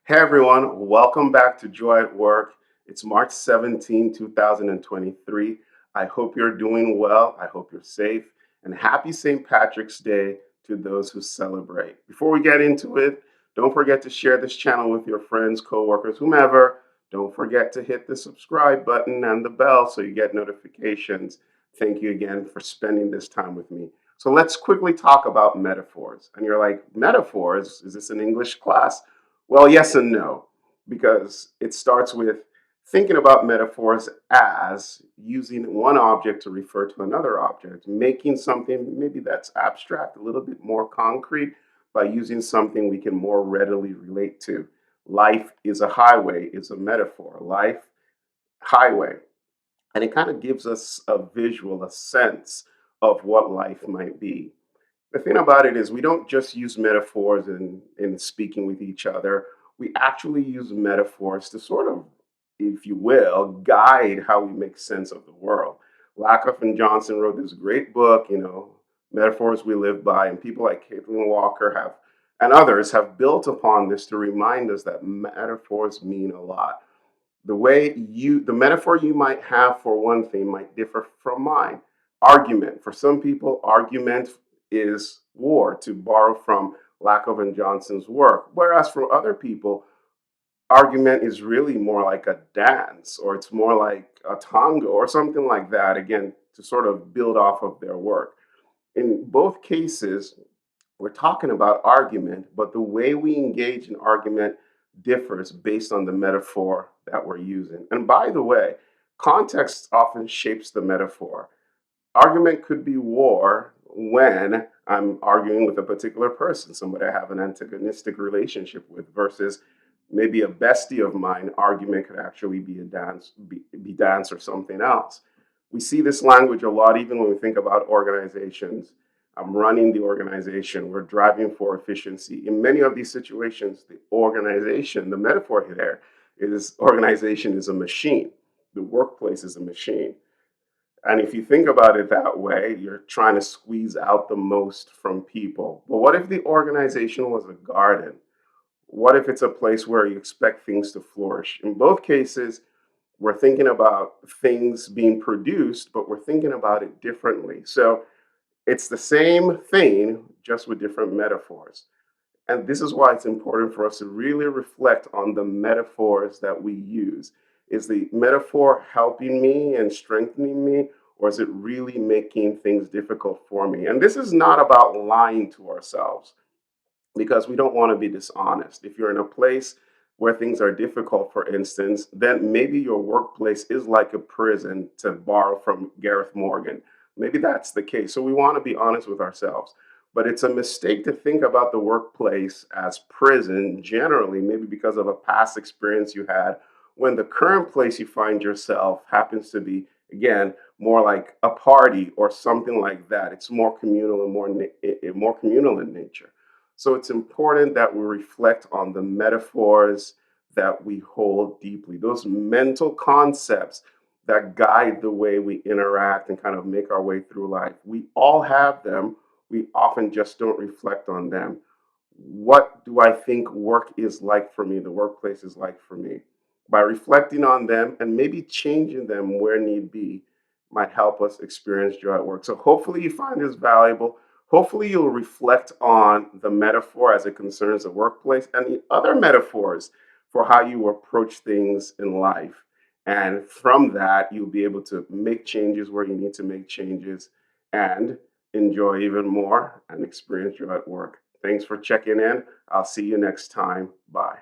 Hey everyone, welcome back to Joy at Work. It's March 17, 2023. I hope you're doing well. I hope you're safe. And happy St. Patrick's Day to those who celebrate. Before we get into it, don't forget to share this channel with your friends, coworkers, whomever. Don't forget to hit the subscribe button and the bell so you get notifications. Thank you again for spending this time with me. So let's quickly talk about metaphors. And you're like, metaphors? Is this an English class? Well, yes and no, because it starts with thinking about metaphors as using one object to refer to another object, making something maybe that's abstract a little bit more concrete by using something we can more readily relate to. Life is a highway, is a metaphor. Life, highway. And it kind of gives us a visual, a sense of what life might be. The thing about it is, we don't just use metaphors in speaking with each other. We actually use metaphors to sort of, if you will, guide how we make sense of the world. Lakoff and Johnson wrote this great book, Metaphors We Live By, and people like Caitlin Walker have, and others have built upon this to remind us that metaphors mean a lot. The metaphor you might have for one thing might differ from mine. Argument. For some people, argument is war, to borrow from Lakoff and Johnson's work. Whereas for other people, argument is really more like a dance, or it's more like a tango or something like that, again, to sort of build off of their work. In both cases, we're talking about argument, but the way we engage in argument differs based on the metaphor that we're using. And by the way, context often shapes the metaphor. Argument could be war when I'm arguing with a particular person, somebody I have an antagonistic relationship with, versus maybe a bestie of mine. Argument could actually be a dance, be dance or something else. We see this language a lot, even when we think about organizations. I'm running the organization. We're driving for efficiency. In many of these situations, the organization, the metaphor there is organization is a machine. The workplace is a machine. And if you think about it that way, you're trying to squeeze out the most from people. But what if the organization was a garden? What if it's a place where you expect things to flourish? In both cases, we're thinking about things being produced, but we're thinking about it differently. So it's the same thing, just with different metaphors. And this is why it's important for us to really reflect on the metaphors that we use. Is the metaphor helping me and strengthening me, or is it really making things difficult for me? And this is not about lying to ourselves, because we don't want to be dishonest. If you're in a place where things are difficult, for instance, then maybe your workplace is like a prison, to borrow from Gareth Morgan. Maybe that's the case. So we want to be honest with ourselves. But it's a mistake to think about the workplace as prison generally, maybe because of a past experience you had, when the current place you find yourself happens to be, again, more like a party or something like that. It's more communal and more communal in nature. So it's important that we reflect on the metaphors that we hold deeply, those mental concepts that guide the way we interact and kind of make our way through life. We all have them. We often just don't reflect on them. What do I think work is like for me, the workplace is like for me? By reflecting on them and maybe changing them where need be, might help us experience joy at work. So hopefully you find this valuable. Hopefully you'll reflect on the metaphor as it concerns the workplace and the other metaphors for how you approach things in life. And from that, you'll be able to make changes where you need to make changes and enjoy even more and experience joy at work. Thanks for checking in. I'll see you next time. Bye.